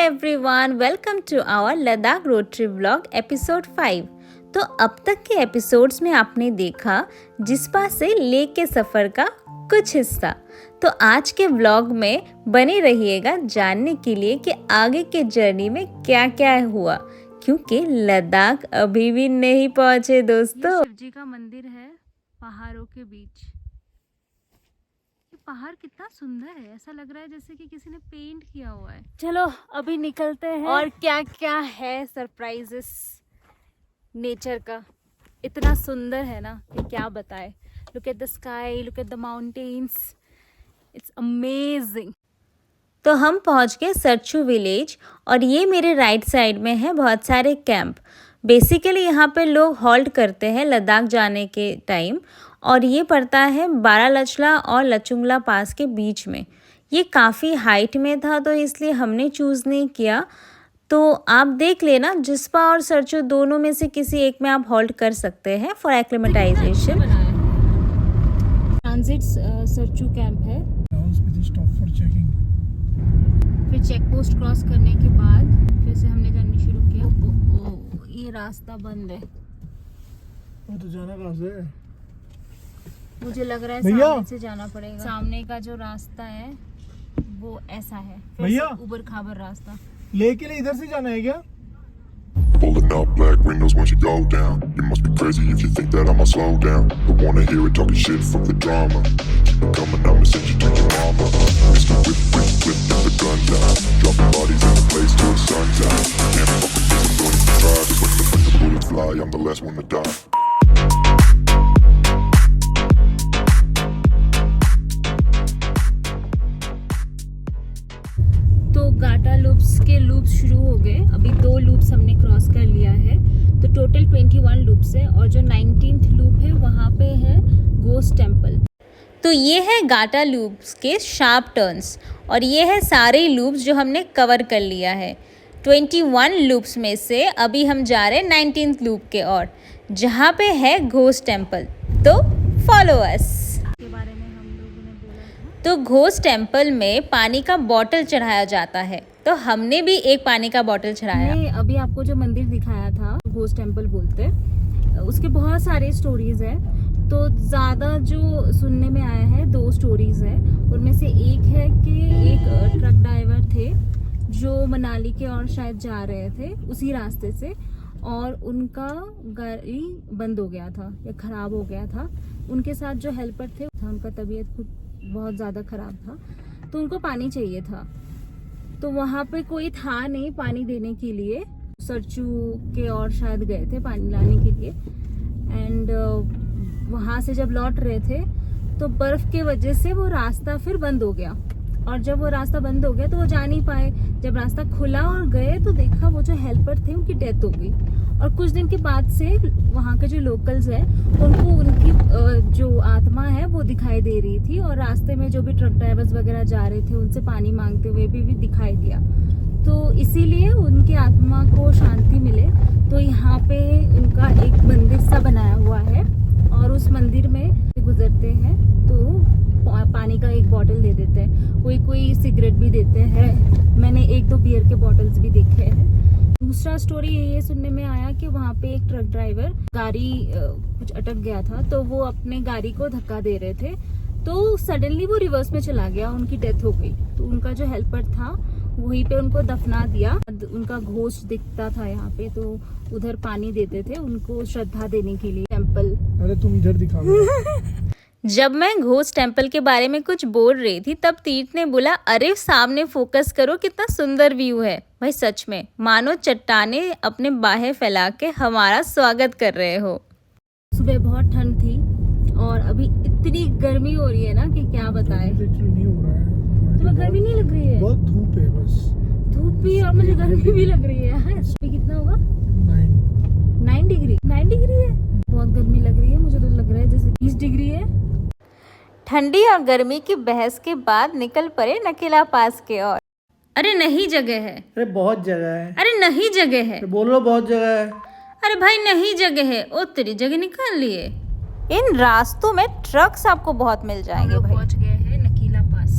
Everyone, welcome to our Ladakh road trip vlog episode 5। तो अब तक के एपिसोड्स में आपने देखा जिस्पा से लेह के सफ़र का कुछ हिस्सा। तो आज के व्लॉग में बने रहिएगा जानने के लिए कि आगे के जर्नी में क्या क्या हुआ, क्योंकि लद्दाख अभी भी नहीं पहुंचे दोस्तों। शिव जी का मंदिर है पहाड़ों के बीच। ये पहाड़ कितना सुंदर है, ऐसा लग रहा है जैसे कि किसी ने पेंट किया हुआ है। चलो अभी निकलते हैं और क्या क्या है सरप्राइजेस नेचर का। इतना सुंदर है ना कि क्या बताए। Look at the sky, look at the mountains, it's amazing. तो हम पहुंच गए सरचू विलेज और ये मेरे राइट साइड में है बहुत सारे कैंप। बेसिकली यहाँ पे लोग हॉल्ट करते हैं लद्दाख जाने के टाइम, और ये पड़ता है बारालचला और लचुंगला पास के बीच में। ये काफ़ी हाइट में था तो इसलिए हमने चूज़ नहीं किया। तो आप देख लेना, जिस्पा और सरचू दोनों में से किसी एक में आप हॉल्ट कर सकते हैं for acclimatisation. Transit Sarchu camp है। फिर चेक पोस्ट क्रॉस करने के बाद फिर से हमने जर्नी शुरू किया। ये रास्ता बंद है। वो तो जाना कहाँ से है? मुझे लग रहा है सामने से जाना पड़ेगा। सामने का जो रास्ता है वो ऐसा है, भैया ऊबर खाबर रास्ता। लेके लिए इधर से जाना है क्या? Pulling up black windows once you go down. You must be crazy if you think that I'ma slow down. Don't wanna hear it talking shit, fuck the drama. Keep it coming, I'ma send you to your mama. Mr. Whip, whip, whip, get the guns out. Dropping bodies in the place till the sun's out. Can't fuck with this, I'm going to try. Just when the bullets fly, I'm the last one to die. Gata loops के loops शुरू हो गए। अभी 2 loops हमने cross कर लिया है, तो टोटल 21 लूप्स है। और जो 19th लूप है वहाँ पे है घोस्ट टेम्पल। तो ये है गाटा लूप्स के शार्प टर्न्स, और ये है सारे लूप्स जो हमने कवर कर लिया है। 21 लूप्स में से अभी हम जा रहे हैं 19th लूप के और, जहाँ पे है घोस्ट टेम्पल। तो फॉलो अस। तो घोस्ट टेम्पल में पानी का बॉटल चढ़ाया जाता है, तो हमने भी एक पानी का बॉटल चढ़ाया। अभी आपको जो मंदिर दिखाया था घोस्ट टेम्पल बोलते हैं, उसके बहुत सारे स्टोरीज हैं। तो ज़्यादा जो सुनने में आया है 2 स्टोरीज हैं। उनमें से एक है कि एक ट्रक ड्राइवर थे जो मनाली के और शायद जा रहे थे उसी रास्ते से, और उनका गाड़ी बंद हो गया था या ख़राब हो गया था। उनके साथ जो हेल्पर थे उनका तबीयत खुद बहुत ज़्यादा ख़राब था, तो उनको पानी चाहिए था। तो वहाँ पे कोई था नहीं पानी देने के लिए। सरचू के और शायद गए थे पानी लाने के लिए। एंड वहाँ से जब लौट रहे थे तो बर्फ़ के वजह से वो रास्ता फिर बंद हो गया, और जब वो रास्ता बंद हो गया तो वो जा नहीं पाए। जब रास्ता खुला और गए तो देखा वो जो हेल्पर थे उनकी डेथ हो गई। और कुछ दिन के बाद से वहाँ के जो लोकल्स हैं उनको उनकी जो आत्मा है वो दिखाई दे रही थी, और रास्ते में जो भी ट्रक ड्राइवर्स वगैरह जा रहे थे उनसे पानी मांगते हुए भी दिखाई दिया। तो इसीलिए उनकी आत्मा को शांति मिले तो यहाँ पे उनका एक मंदिर सा बनाया हुआ है, और उस मंदिर में गुजरते हैं तो पानी का एक बॉटल दे देते हैं। कोई सिगरेट भी देते हैं। मैंने 1-2 बियर के बॉटल्स भी देखे हैं। दूसरा स्टोरी ये सुनने में आया कि वहाँ पे एक ट्रक ड्राइवर गाड़ी कुछ अटक गया था, तो वो अपने गाड़ी को धक्का दे रहे थे, तो सडनली वो रिवर्स में चला गया, उनकी डेथ हो गई। तो उनका जो हेल्पर था वहीं पे उनको दफना दिया। उनका घोस्ट दिखता था यहाँ पे, तो उधर पानी देते थे उनको श्रद्धा देने के लिए टेम्पल। अरे तुम इधर दिखाओ। जब मैं घोस्ट टेम्पल के बारे में कुछ बोल रही थी तब तीर्थ ने बोला, अरे सामने फोकस करो कितना सुंदर व्यू है। भाई सच में मानो चट्टाने अपने बाहें फैला के हमारा स्वागत कर रहे हो। सुबह बहुत ठंड थी और अभी इतनी गर्मी हो रही है ना कि क्या बताएं। नहीं हो रहा है। तुम्हें गर्मी नहीं लग रही है? बहुत धूप है बस। धूप भी और मुझे गर्मी भी लग रही है। कितना होगा? 9 डिग्री। 9 डिग्री है, बहुत गर्मी लग रही है। मुझे तो लग रहा है जैसे 20 डिग्री है। ठंडी और गर्मी की बहस के बाद निकल पड़े नकीला पास के और। अरे नहीं जगह है। अरे बहुत जगह है। अरे नहीं जगह है। बोलो बहुत जगह है। अरे भाई नहीं जगह है। ओ तेरी जगह निकाल लिए। इन रास्तों में ट्रक्स आपको बहुत मिल जाएंगे। भाई पहुंच गए हैं नकीला पास।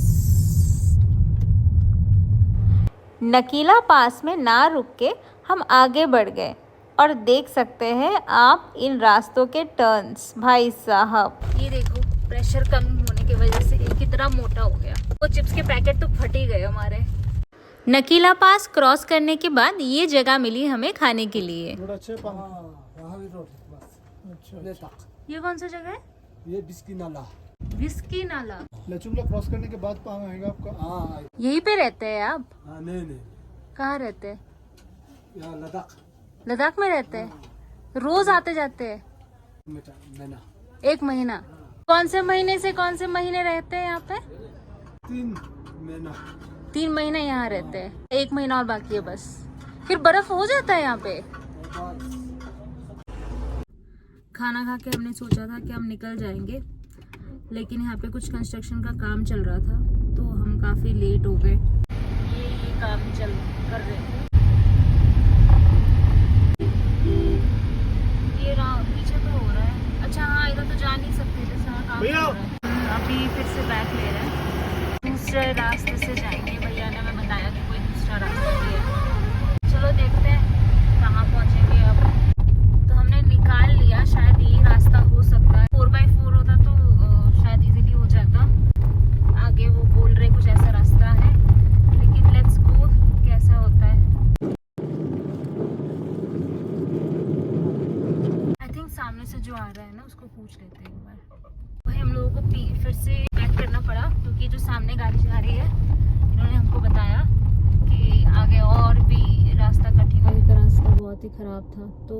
नकीला पास में ना रुक के हम आगे बढ़ गए और देख सकते हैं आप इन रास्तों के टर्न्स। भाई साहब ये देखो, प्रेशर कम होने की वजह से ये कितना मोटा हो गया। वो चिप्स के पैकेट तो फट ही गए हमारे। नकीला पास क्रॉस करने के बाद ये जगह मिली हमें खाने के लिए। ये कौन सा जगह है? ये बिस्की नाला। विस्की नाला। लचुंगला क्रॉस करने के बाद पांग आएगा आपका। हाँ यहीं पे रहते हैं आप? नहीं कहाँ रहते हैं? यहाँ लद्दाख। लद्दाख में रहते हैं? रोज आते जाते हैं? महीना। 1 महीना। कौन से महीने से कौन से महीने रहते हैं यहाँ पे? 3 महीना। 3 महीने यहाँ रहते हैं, 1 महीना और बाकी है बस। फिर बर्फ हो जाता है यहाँ पे। खाना खा के हमने सोचा था कि हम निकल जाएंगे, लेकिन यहाँ पे कुछ कंस्ट्रक्शन का काम चल रहा था तो हम काफ़ी लेट हो गए। ये काम कर रहे थे। ये पीछे तो हो रहा है। अच्छा हाँ, इधर तो जा नहीं सकते, जैसे वहाँ काम चल रहा है। अभी फिर से बैक ले रहे हैं, दूसरे रास्ते से जाएंगे। भैया ने हमें बताया कि कोई दूसरा रास्ता भी है। चलो देखते हैं कहाँ पहुँचेंगे अब। तो हमने निकाल लिया, शायद यही रास्ता हो सकता है। 4x4 होता तो शायद इजीली हो जाता। आगे वो बोल रहे कुछ ऐसा रास्ता है, लेकिन लेट्स गो कैसा होता है। आई थिंक सामने से जो आ रहा है ना, उसको पूछ लेते हैं एक बार। वही हम लोगों को फिर से बैक करना पड़ा, क्योंकि जो सामने गाड़ी जा रही है इन्होंने हमको बताया कि आगे और भी रास्ता कठिन है। आगे का रास्ता बहुत ही ख़राब था, तो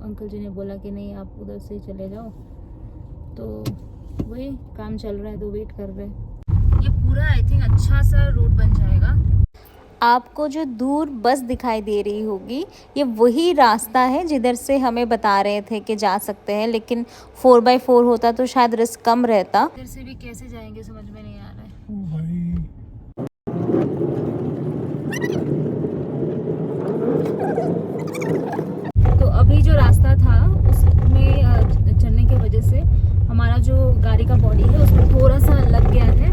अंकल जी ने बोला कि नहीं आप उधर से चले जाओ। तो वही काम चल रहा है तो वेट कर रहे हैं। ये पूरा आई थिंक अच्छा सा रोड बन जाएगा। आपको जो दूर बस दिखाई दे रही होगी, ये वही रास्ता है जिधर से हमें बता रहे थे कि जा सकते हैं, लेकिन 4x4 होता तो शायद रिस्क कम रहता। इधर से भी कैसे जाएंगे समझ में नहीं आ रहा है। तो अभी जो रास्ता था उसमें चलने की वजह से हमारा जो गाड़ी का बॉडी है उसमें थोड़ा सा लग गया है,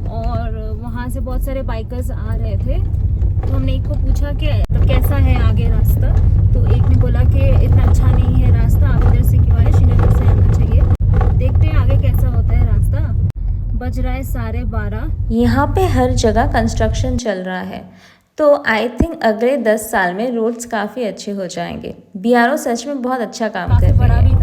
और वहाँ से बहुत सारे बाइकर्स आ रहे थे। तो हमने एक को पूछा कि तो कैसा है आगे रास्ता, तो एक ने बोला कि इतना अच्छा नहीं है रास्ता, आप इधर से क्यों आए, श्रीनगर से आना चाहिए। देखते हैं आगे कैसा होता है रास्ता। बज रहा है 12:30। यहाँ पे हर जगह कंस्ट्रक्शन चल रहा है, तो आई थिंक अगले 10 साल में रोड्स काफ़ी अच्छे हो जाएंगे। BRO सच में बहुत अच्छा काम कर रहे हैं।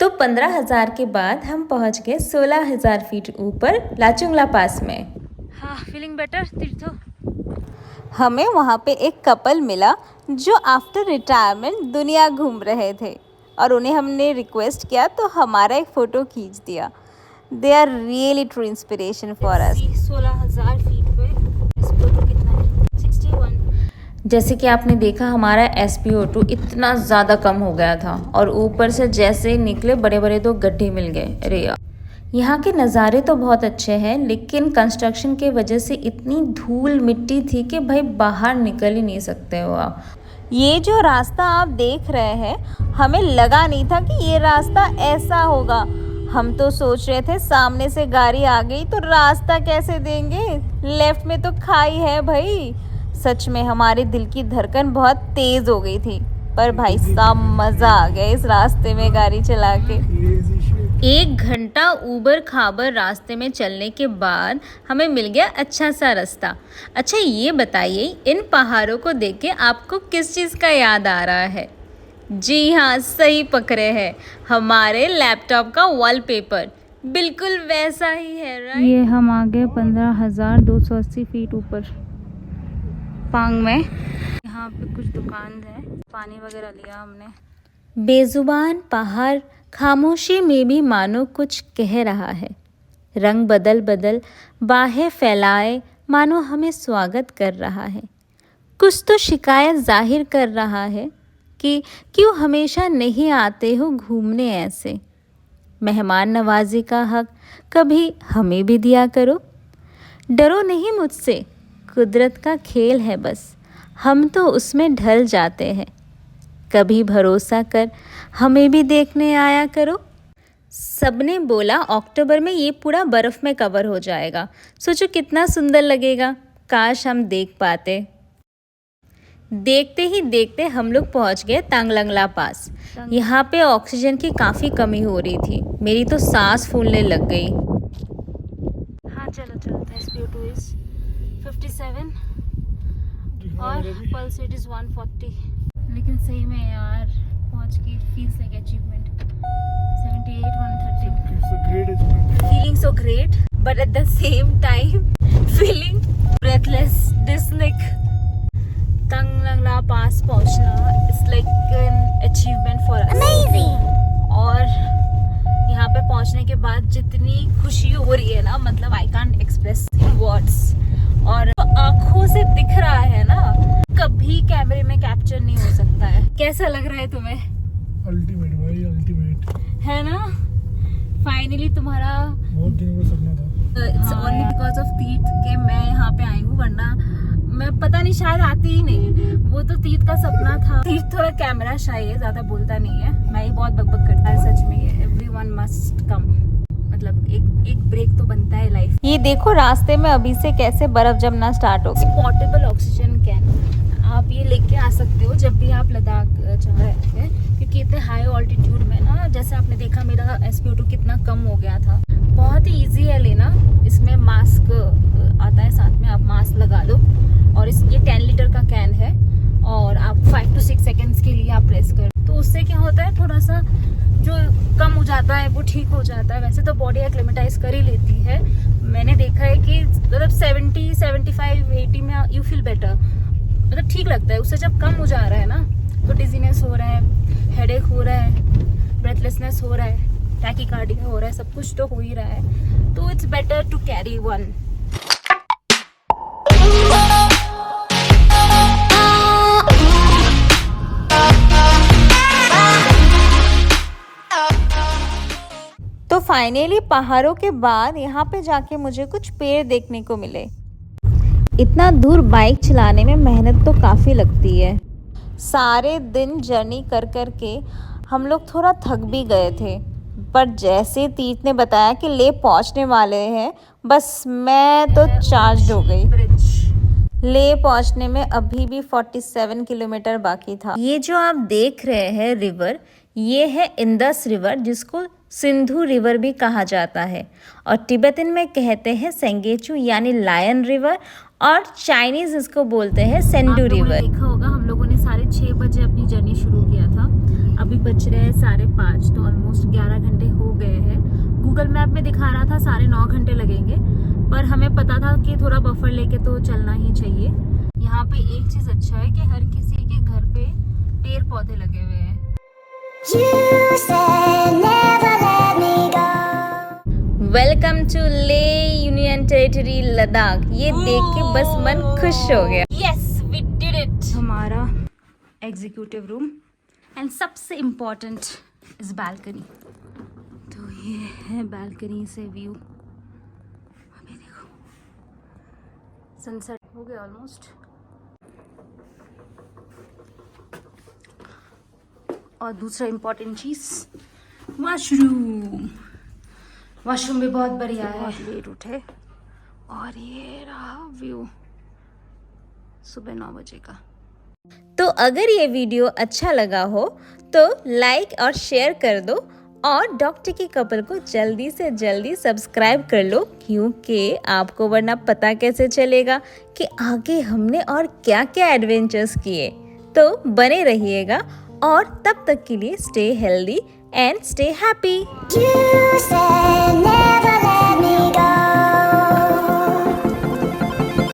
तो 15,000 के बाद हम पहुंच गए 16,000 फीट ऊपर लाचुंगला पास में। हाँ, फीलिंग बेटर तीर्थो। हमें वहाँ पे एक कपल मिला जो आफ्टर रिटायरमेंट दुनिया घूम रहे थे, और उन्हें हमने रिक्वेस्ट किया तो हमारा एक फ़ोटो खींच दिया। They are really true inspiration for us. 16,000 feet पे SPO2 कितना है? 61। जैसे कि आपने देखा हमारा SPO2 इतना ज़्यादा कम हो गया था, और ऊपर से जैसे ही निकले बड़े बड़े 2 गड्ढे मिल गए। अरे यार, यहाँ के नज़ारे तो बहुत अच्छे हैं, लेकिन कंस्ट्रक्शन के वजह से इतनी धूल मिट्टी थी कि भाई बाहर निकल ही नहीं सकते हो आप। ये जो रास्ता आप देख रहे हैं, हमें लगा नहीं था कि ये रास्ता ऐसा होगा। हम तो सोच रहे थे सामने से गाड़ी आ गई तो रास्ता कैसे देंगे, लेफ्ट में तो खाई है भाई। सच में हमारे दिल की धड़कन बहुत तेज हो गई थी, पर भाई साहब मज़ा आ गया इस रास्ते में गाड़ी चला के। 1 घंटा ऊबर खाबर रास्ते में चलने के बाद हमें मिल गया अच्छा सा रास्ता। अच्छा ये बताइए, इन पहाड़ों को देख के आपको किस चीज़ का याद आ रहा है? जी हाँ, सही पकड़े हैं, हमारे लैपटॉप का वॉलपेपर बिल्कुल वैसा ही है, राइट? ये हम आ गए 15,280 फीट ऊपर पांग में। यहाँ पे कुछ दुकान है, पानी वगैरह लिया हमने। बेजुबान पहाड़ खामोशी में भी मानो कुछ कह रहा है। रंग बदल बदल बाहें फैलाए मानो हमें स्वागत कर रहा है। कुछ तो शिकायत जाहिर कर रहा है कि क्यों हमेशा नहीं आते हो घूमने ऐसे। मेहमान नवाजी का हक कभी हमें भी दिया करो। डरो नहीं मुझसे, कुदरत का खेल है बस, हम तो उसमें ढल जाते हैं। कभी भरोसा कर हमें भी देखने आया करो। सबने बोला अक्टूबर में ये पूरा बर्फ़ में कवर हो जाएगा। सोचो कितना सुंदर लगेगा। काश हम देख पाते। देखते ही देखते हम लोग पहुंच गए तांगलंगला पास। यहाँ पे ऑक्सीजन की काफ़ी कमी हो रही थी, मेरी तो सांस फूलने लग गई। हाँ चलो चलते हैं। SpO2 इज 57 और पल्स रेट इज 140। लेकिन सही में यार पहुंच के feels like achievement. 78 130 feeling so great but at the same time feeling breathless dyspneic. Tanglang La pass पहुंचना it's like an achievement for us. Amazing. और यहाँ पे पहुंचने के बाद जितनी खुशी हो रही है ना, मतलब I can't express in words. और आंखों से दिख रहा है ना, कभी कैमरे में कैप्चर नहीं हो सकता है। कैसा लग रहा है तुम्हें? अल्टीमेट भाई, अल्टीमेट है ना, फाइनली तुम्हारा बहुत दिनों का सपना था। इट्स ओनली बिकॉज ऑफ तीर्थ के मैं यहाँ पे आई हूँ, वरना मैं पता नहीं शायद आती ही नहीं। वो तो तीर्थ का सपना था। तीर्थ थोड़ा कैमरा शाई है, ज्यादा बोलता नहीं है, मैं ही बहुत बकबक करता है। सच में एवरीवन मस्ट कम, मतलब एक ब्रेक तो बनता है लाइफ। ये देखो रास्ते में अभी से कैसे बर्फ जमना स्टार्ट हो गई। पोर्टेबल ऑक्सीजन कैन आप ये लेके आ सकते हो जब भी आप लद्दाख जा रहे हैं, क्योंकि इतने हाई ऑल्टीट्यूड में ना, जैसे आपने देखा मेरा SpO2 कितना कम हो गया था। बहुत ही ईजी है लेना। इसमें मास्क आता है साथ में, आप मास्क लगा दो। और ये 10 लीटर का कैन है और आप 5 to 6 सेकेंड्स के लिए आप प्रेस कर, तो उससे क्या होता है, थोड़ा सा जो कम हो जाता है वो ठीक हो जाता है। वैसे तो बॉडी एक्लिमेटाइज कर ही लेती है। मैंने देखा है कि मतलब 70, 75, 80 में यू फील बेटर, मतलब ठीक लगता है। उससे जब कम हो जा रहा है ना, तो डिजीनेस हो रहा है, हेडेक हो रहा है, ब्रेथलेसनेस हो रहा है, टैकीकार्डिया हो रहा है, सब कुछ तो हो ही रहा है। तो it's better to carry one. तो फाइनली पहाड़ों के बाद यहाँ पे जाके मुझे कुछ पेड़ देखने को मिले। इतना दूर बाइक चलाने में मेहनत तो काफ़ी लगती है। सारे दिन जर्नी कर कर के हम लोग थोड़ा थक भी गए थे, पर जैसे तीर्थ ने बताया कि ले पहुँचने वाले हैं, बस मैं तो चार्ज हो गई। ले पहुँचने में अभी भी 47 किलोमीटर बाकी था। ये जो आप देख रहे हैं रिवर, ये है इंदस रिवर, जिसको सिंधु रिवर भी कहा जाता है, और तिब्बतन में कहते हैं सेंगेचू यानी लायन रिवर, और चाइनीज इसको बोलते हैं सेंडू रिवर। देखा होगा हम लोगों ने 6:30 बजे अपनी जर्नी शुरू किया था, अभी बज रहे हैं 5:30, तो ऑलमोस्ट 11 घंटे हो गए हैं। गूगल मैप में दिखा रहा था 9.5 घंटे लगेंगे, पर हमें पता था कि थोड़ा बफर लेके तो चलना ही चाहिए। यहाँ पे एक चीज अच्छा है कि हर किसी के घर पे पेड़ पौधे लगे हुए हैं। Welcome to Leh union territory Ladakh. ये देख के बस मन खुश हो गया। Yes we did it. हमारा एग्जीक्यूटिव रूम एंड सबसे इम्पोर्टेंट इस बालकनी। तो ये है बालकनी से व्यू। अभी देखो सनसेट हो गया ऑलमोस्ट। और दूसरा इम्पोर्टेंट चीज वॉशरूम। वॉशरूम भी बहुत बढ़िया है। बहुत लेट उठे और ये रहा व्यू सुबह 9 बजे का। तो अगर ये वीडियो अच्छा लगा हो तो लाइक और शेयर कर दो, और डॉक्टर की कपल को जल्दी से जल्दी सब्सक्राइब कर लो, क्योंकि आपको वरना पता कैसे चलेगा कि आगे हमने और क्या क्या एडवेंचर्स किए। तो बने रहिएगा, और तब तक के लिए stay healthy and stay happy.